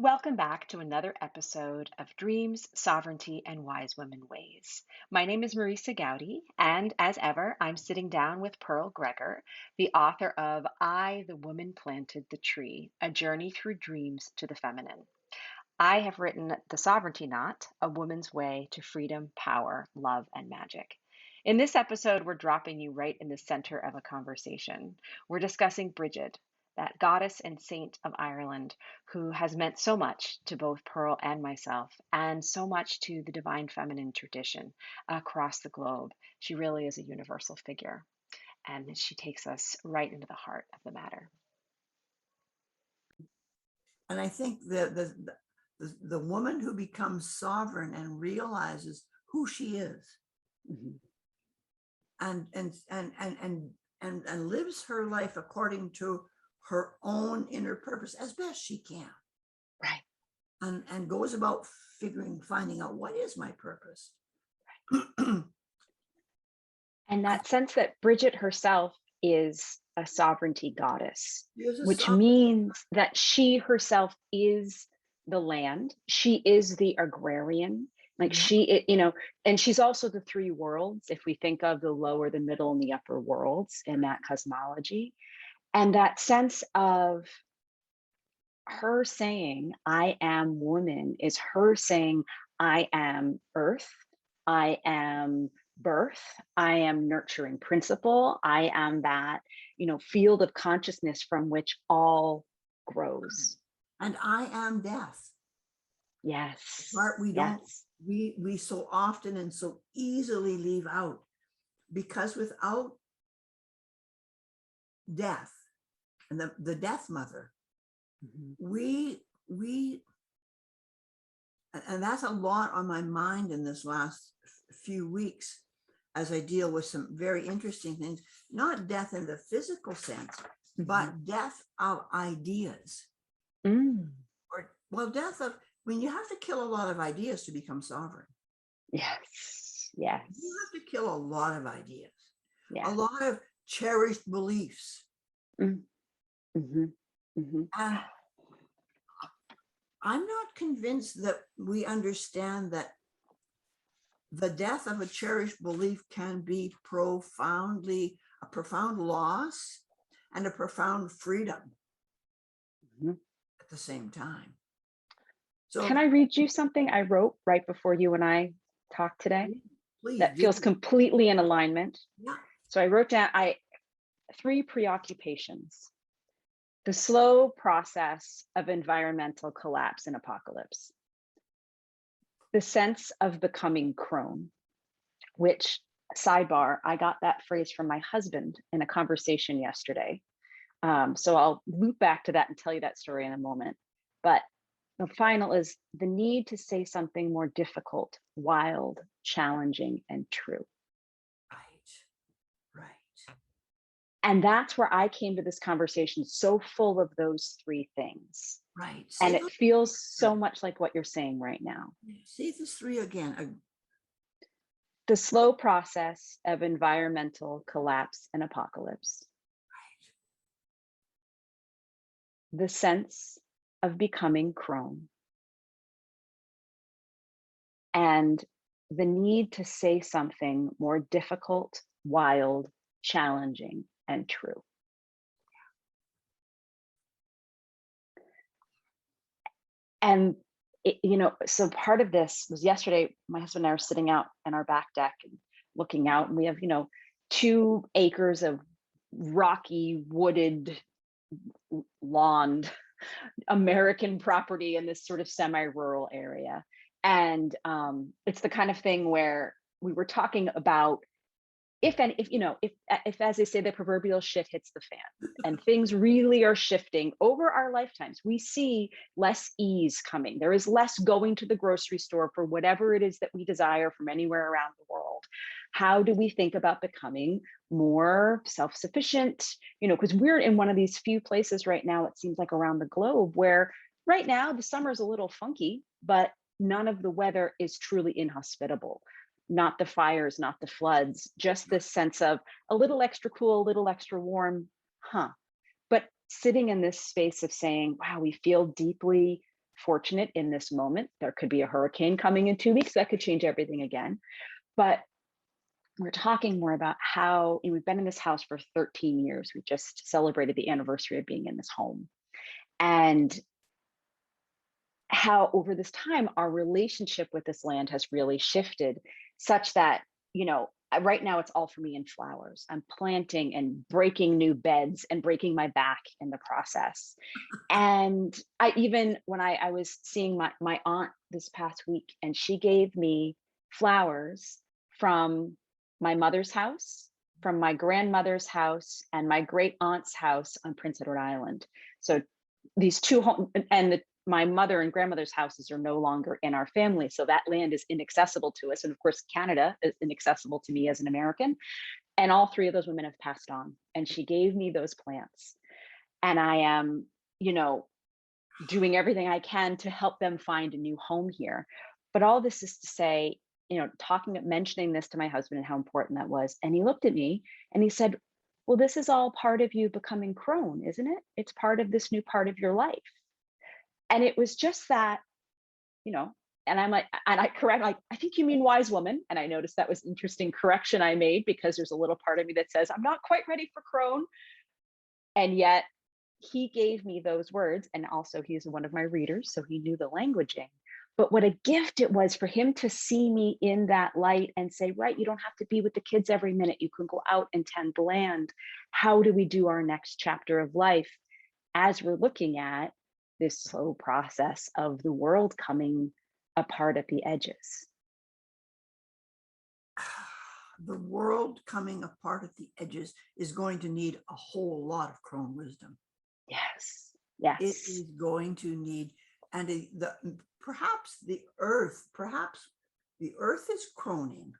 Welcome back to another episode of Dreams, Sovereignty, and Wise Women Ways. My name is Marisa Goudy, and as ever, I'm sitting down with Pearl Gregor, the author of I, the Woman Planted the Tree, A Journey Through Dreams to the Feminine. I have written The Sovereignty Knot, A Woman's Way to Freedom, Power, Love, and Magic. In this episode, we're dropping you right in the center of a conversation. We're discussing Brigid, that goddess and saint of Ireland who has meant so much to both Pearl and myself, and so much to the divine feminine tradition across the globe. She really is a universal figure, and she takes us right into the heart of the matter. And I think the woman who becomes sovereign and realizes who she is, Mhm. and lives her life according to her own inner purpose as best she can, Right. and goes about finding out what is my purpose. And that sense that Brigid herself is a sovereignty goddess, which means that she herself is the land. She is the agrarian. Like and she's also the three worlds, if we think of the lower, the middle, and the upper worlds in that cosmology. And that sense of her saying, I am woman, is her saying, I am earth, I am birth, I am nurturing principle, I am that, field of consciousness from which all grows. And I am death. Yes. Part we don't, yes. we so often and so easily leave out, because without death and the death mother, we and that's a lot on my mind in this last few weeks as I deal with some very interesting things, not death in the physical sense, but death of ideas. Or death of, you have to kill a lot of ideas to become sovereign. Yes. You have to kill a lot of ideas. Yeah. A lot of cherished beliefs. And I'm not convinced that we understand that the death of a cherished belief can be a profound loss and a profound freedom at the same time. So can I read you something I wrote right before you and I talked today? Please, that feels completely in alignment. Yeah. So I wrote down 3 preoccupations. The slow process of environmental collapse and apocalypse. The sense of becoming Crone, which, sidebar, I got that phrase from my husband in a conversation yesterday. So I'll loop back to that and tell you that story in a moment. But the final is the need to say something more difficult, wild, challenging, and true. Right. And that's where I came to this conversation so full of those 3 things. Right. And it feels so much like what you're saying right now. Say this 3 again. The slow process of environmental collapse and apocalypse. Right. The sense of becoming Crone. And the need to say something more difficult, wild, challenging, and true. And so part of this was yesterday, my husband and I were sitting out in our back deck and looking out, and we have 2 acres of rocky, wooded, lawned American property in this sort of semi-rural area. And it's the kind of thing where we were talking about if as they say, the proverbial shit hits the fan and things really are shifting over our lifetimes, we see less ease coming. There is less going to the grocery store for whatever it is that we desire from anywhere around the world. How do we think about becoming more self-sufficient? Because we're in one of these few places right now, it seems like around the globe, where right now the summer is a little funky, but none of the weather is truly inhospitable. Not the fires, not the floods, just this sense of a little extra cool, a little extra warm, But sitting in this space of saying, wow, we feel deeply fortunate in this moment. There could be a hurricane coming in 2 weeks that could change everything again. But we're talking more about how we've been in this house for 13 years. We just celebrated the anniversary of being in this home. And how over this time, our relationship with this land has really shifted such that, right now it's all for me in flowers. I'm planting and breaking new beds and breaking my back in the process. And when I was seeing my aunt this past week, and she gave me flowers from my mother's house, from my grandmother's house, and my great aunt's house on Prince Edward Island. So these two homes, and my mother and grandmother's houses are no longer in our family. So that land is inaccessible to us. And of course, Canada is inaccessible to me as an American. And all three of those women have passed on. And she gave me those plants. And I am, doing everything I can to help them find a new home here. But all this is to say, mentioning this to my husband and how important that was. And he looked at me and he said, well, this is all part of you becoming Crone, isn't it? It's part of this new part of your life. And it was just that, and I'm like, and I correct, like, I think you mean wise woman. And I noticed that was interesting correction I made, because there's a little part of me that says, I'm not quite ready for Crone. And yet he gave me those words. And also he's one of my readers, so he knew the languaging. But what a gift it was for him to see me in that light and say, right, you don't have to be with the kids every minute. You can go out and tend the land. How do we do our next chapter of life as we're looking at this slow process of the world coming apart at the edges? The world coming apart at the edges is going to need a whole lot of Crone wisdom. Yes. It is going to need, and perhaps the earth is croning.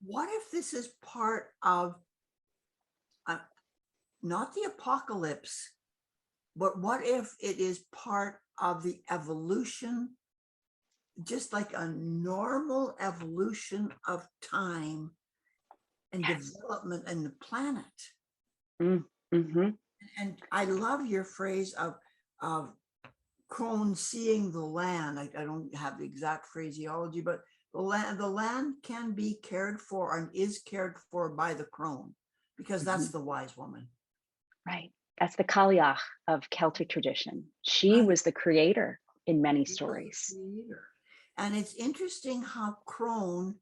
What if this is part of not the apocalypse, but what if it is part of the evolution, just like a normal evolution of time and development in the planet? And I love your phrase of Crone seeing the land. I don't have the exact phraseology, but the land can be cared for and is cared for by the Crone, because that's the wise woman. Right. That's the Kaliach of Celtic tradition. She was the creator in many stories. And it's interesting how Crone,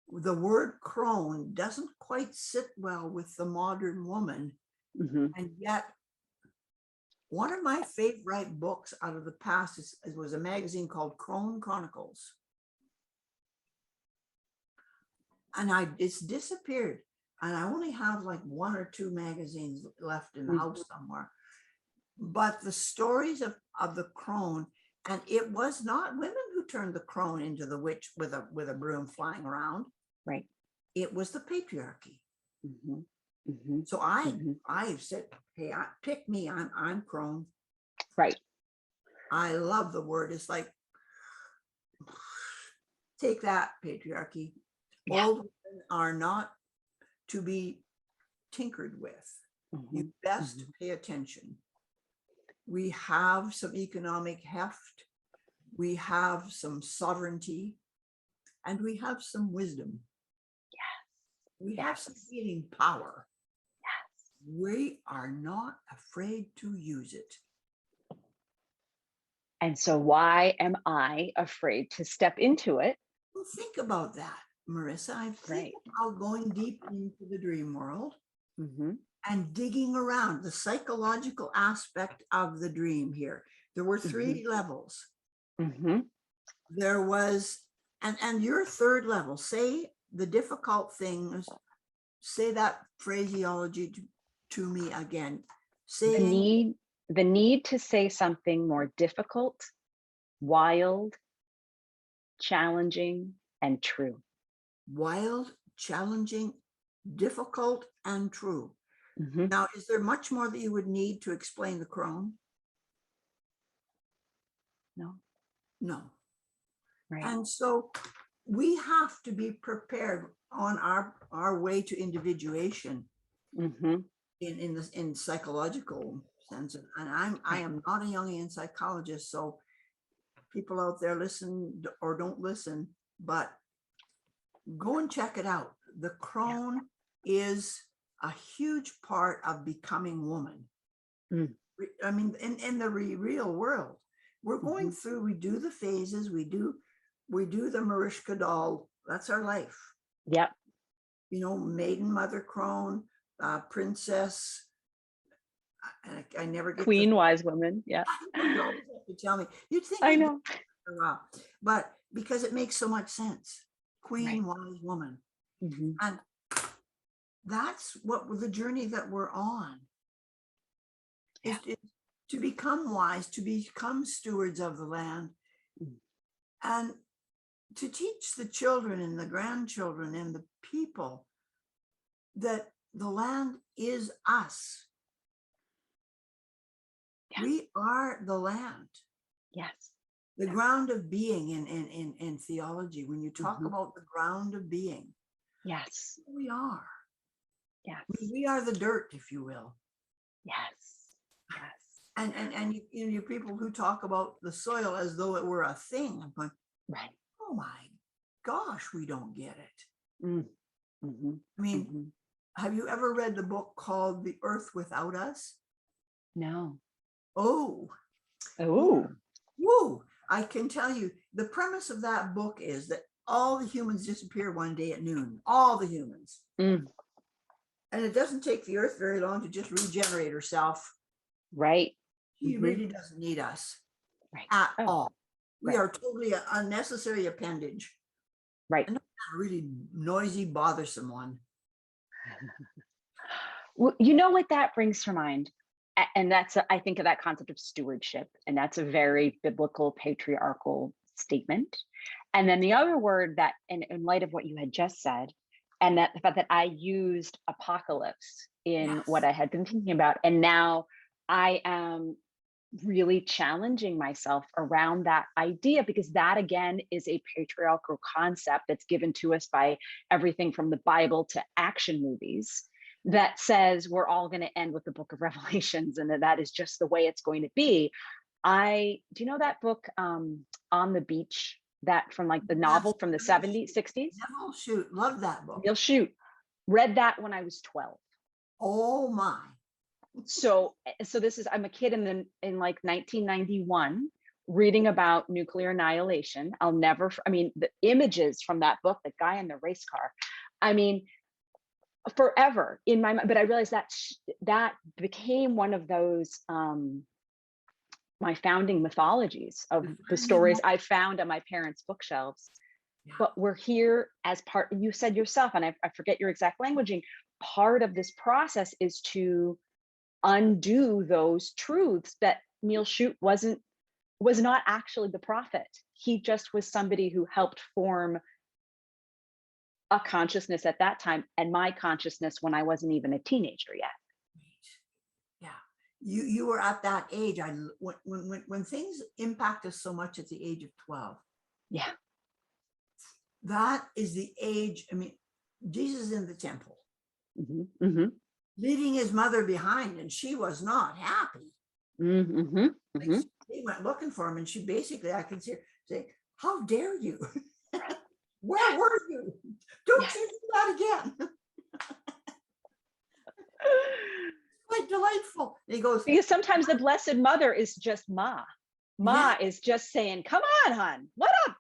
the word Crone, doesn't quite sit well with the modern woman. And yet, one of my favorite books out of the past was a magazine called Crone Chronicles. And it's disappeared. And I only have like one or two magazines left in the house somewhere. But the stories of the Crone, and it was not women who turned the Crone into the witch with a broom flying around. Right. It was the patriarchy. So I've said, hey, pick me. I'm Crone. Right. I love the word. It's like, take that, patriarchy. Old women are not to be tinkered with. You best pay attention. We have some economic heft, we have some sovereignty, and we have some wisdom. We have some healing power. We are not afraid to use it. And so why am I afraid to step into it? Well, think about that, Marisa. I think about going deep into the dream world and digging around the psychological aspect of the dream here. There were 3 levels. There was, and your third level, say the difficult things, say that phraseology to me again. Saying the need to say something more difficult, wild, challenging, and true. Wild, challenging, difficult, and true. Now, is there much more that you would need to explain the Crone? No. Right. And so we have to be prepared on our way to individuation in psychological sense. And I am not a Jungian psychologist, so people out there listen or don't listen, but go and check it out. The Crone is a huge part of becoming woman. Mm. I mean, in the real world, we're going through, we do the phases, we do the Marishka doll. That's our life. Yep. You know, maiden, mother, crone, princess. I never get Queen, wise woman. Yeah. you always have to tell me. You'd think I I'd know. a while, but because it makes so much sense. Queen, Right. wise woman. Mhm. And that's what the journey that we're on is to become wise, to become stewards of the land, and to teach the children and the grandchildren and the people that the land is us. Yeah. We are the land. Yes. The Yeah. ground of being in theology, when you talk about the ground of being, Yes. we are. Yes. We are the dirt, if you will. Yes. Yes. And you people who talk about the soil as though it were a thing, I'm going, Right. oh my gosh, we don't get it. Mm-hmm. I mean, have you ever read the book called The Earth Without Us? No. Oh, Oh. woo. I can tell you, the premise of that book is that all the humans disappear one day at noon, all the humans. Mm. And it doesn't take the earth very long to just regenerate herself. Right. She really doesn't need us Right. at Oh. all. We Right. are totally an unnecessary appendage. Right. And not a really noisy, bothersome one. Well, you know what that brings to mind? And that's, I think of that concept of stewardship, and that's a very biblical, patriarchal statement. And then the other word that, in light of what you had just said, and that the fact that I used apocalypse in what I had been thinking about, and now I am really challenging myself around that idea, because that again is a patriarchal concept that's given to us by everything from the Bible to action movies, that says we're all going to end with the book of Revelations and that is just the way it's going to be. Do you know that book, On the Beach, that from like the novel from the 70s, 60s? Neville Shute, love that book. Neil Shute. Read that when I was 12. Oh my. So this is, I'm a kid in like 1991 reading about nuclear annihilation. The images from that book, the guy in the race car, I mean, forever in my mind. But I realized that became one of those my founding mythologies of the stories I found on my parents' bookshelves. But we're here as part, you said yourself, and I forget your exact languaging, part of this process is to undo those truths that Neil Shute was not actually the prophet. He just was somebody who helped form a consciousness at that time, and my consciousness when I wasn't even a teenager yet. Yeah, you were at that age. When things impact us so much at the age of 12. Yeah, that is the age. I mean, Jesus in the temple, leaving his mother behind, and she was not happy. They went looking for him, and she basically, I can see her say, "How dare you? Where were you? Don't you do that again." Quite delightful. And he goes, because sometimes the Blessed Mother is just Ma. Ma is just saying, "Come on, hon, what up?"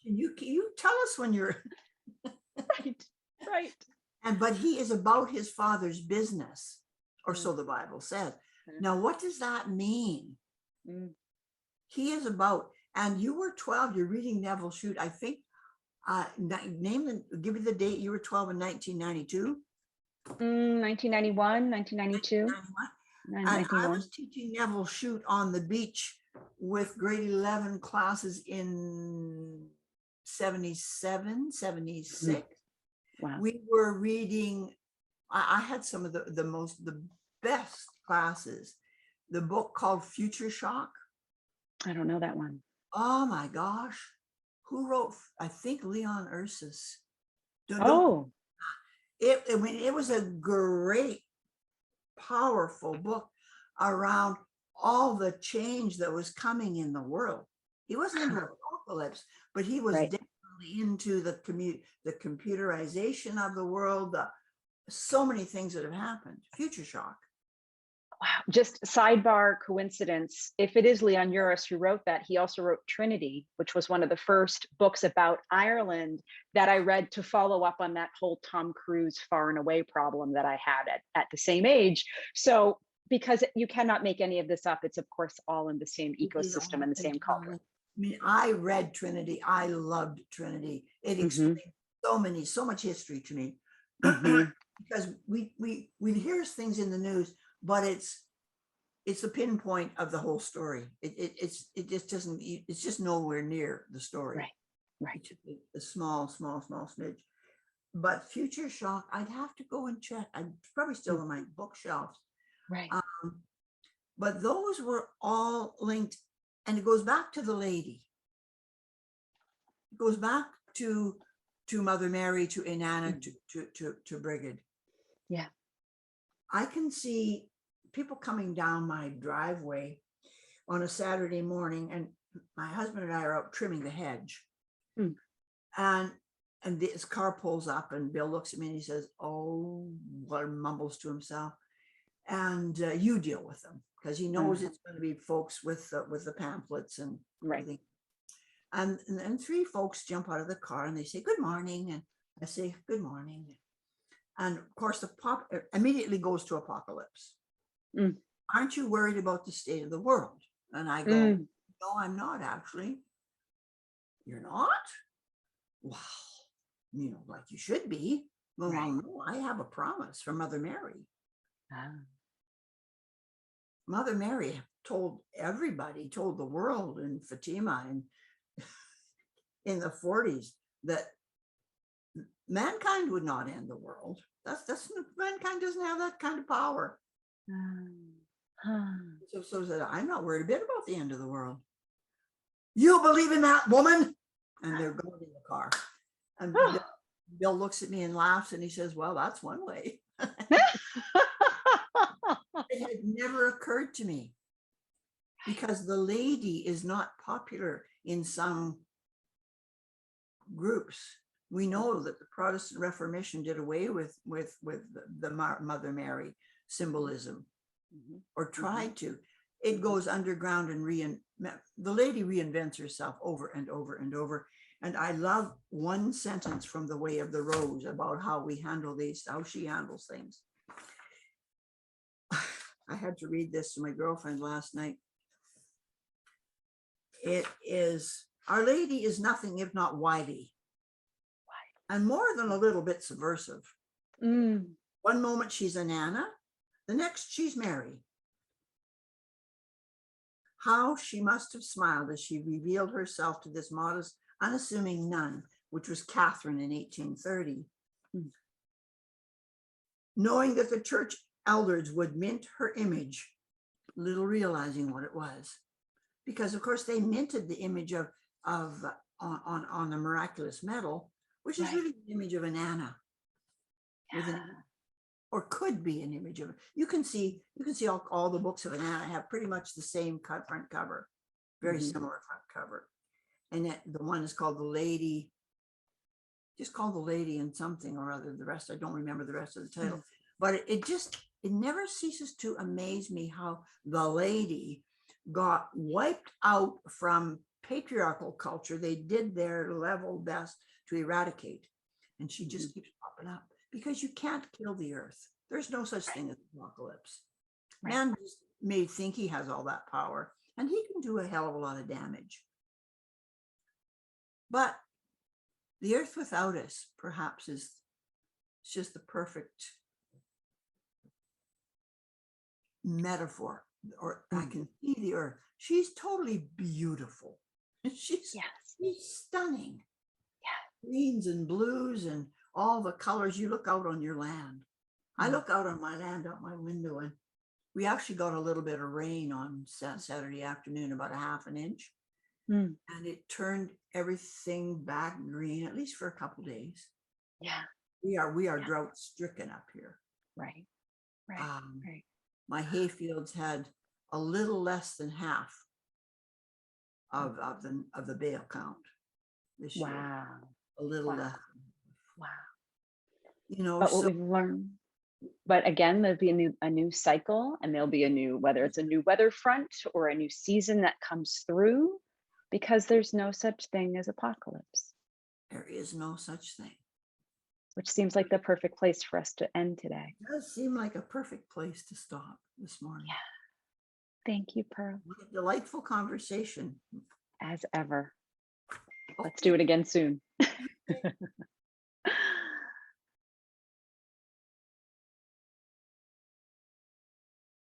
You tell us when you're right. But he is about his father's business, or so the Bible says. Now, what does that mean? He is about, and you were 12, you're reading Neville Shute, I think, give me the date. You were 12 in 1992? 1991, 1992. And I was teaching Neville Shute on the beach with grade 11 classes in 77, 76. Wow. We were reading, I had some of the best classes. The book called Future Shock. I don't know that one. Oh my gosh. Who wrote, I think Leon Ursus. It was a great, powerful book. around all the change that was coming in the world. He wasn't into apocalypse, but he was Right. definitely into the computerization of the world, so many things that have happened. Future shock. Wow. Just sidebar coincidence. If it is Leon Uris who wrote that, he also wrote Trinity, which was one of the first books about Ireland that I read to follow up on that whole Tom Cruise Far and Away problem that I had at the same age. So, because you cannot make any of this up, it's of course all in the same It is ecosystem all and the same cauldron. I mean, I read Trinity. I loved Trinity. It Hmm. explained so much history to me. Hmm. Because we hear things in the news, but it's a pinpoint of the whole story. It just doesn't. It's just nowhere near the story. Right. Right. It's just a small smidge. But Future Shock, I'd have to go and check. I'm probably still on my bookshelves. Right. But those were all linked, and it goes back to the lady. It goes back to Mother Mary, to Inanna, to Brigid. Yeah. I can see people coming down my driveway on a Saturday morning, and my husband and I are out trimming the hedge. Mm. And this car pulls up, and Bill looks at me and he says, "Oh," what mumbles to himself, "and you deal with them," because he knows it's going to be folks with the pamphlets and everything. And then three folks jump out of the car and they say, "Good morning," and I say, "Good morning." And of course, the pop immediately goes to apocalypse. Mm. "Aren't you worried about the state of the world?" And I go, "No, I'm not actually." "You're not?" "Wow, like you should be." "Well, no, I have a promise from Mother Mary." Mother Mary told everybody, told the world in Fatima and in the 40s that mankind would not end the world. That's mankind doesn't have that kind of power. So that I'm not worried a bit about the end of the world. "You believe in that, woman?" And they're going in the car. And Bill looks at me and laughs, and he says, "Well, that's one way." It had never occurred to me, because the lady is not popular in some groups. We know that the Protestant Reformation did away with the Mother Mary symbolism, or tried to. It goes underground, and the lady reinvents herself over and over and over. And I love one sentence from The Way of the Rose about how we handle how she handles things. I had to read this to my girlfriend last night. It is, "Our Lady is nothing if not wily, and more than a little bit subversive. One moment she's Inanna, the next she's Mary. How she must have smiled as she revealed herself to this modest, unassuming nun, which was Catherine in 1830. Knowing that the church elders would mint her image, little realizing what it was. Because of course they minted the image on the miraculous medal, which is really the image of Inanna, or could be an image of it. You can see all the books of Inanna have pretty much the same front cover, very similar front cover. And the one is called The Lady, just called The Lady and something or other. The rest, I don't remember the rest of the title. But it never ceases to amaze me how the lady got wiped out from patriarchal culture. They did their level best to eradicate. And she just keeps popping up, because you can't kill the earth. There's no such thing as apocalypse. Man just may think he has all that power, and he can do a hell of a lot of damage. But the earth without us, perhaps, is just the perfect metaphor. Or I can see the earth. She's totally beautiful. She's stunning. Greens and blues and all the colors. You look out on your land. I look out on my land, out my window, and we actually got a little bit of rain on Saturday afternoon, about a half an inch. And it turned everything back green, at least for a couple of days. We are drought stricken up here. Right. My hay fields had a little less than half of the bale count this year. Wow. A little Wow. less. Wow. You know, But what so we've learned, but again, there'll be a new cycle, and there'll be a new, whether it's a new weather front or a new season that comes through, because there's no such thing as apocalypse, there is no such thing. which seems like the perfect place for us to end today. It does seem like a perfect place to stop this morning. Yeah. Thank you, Pearl, What a delightful conversation. as ever. Let's Okay. do it again soon.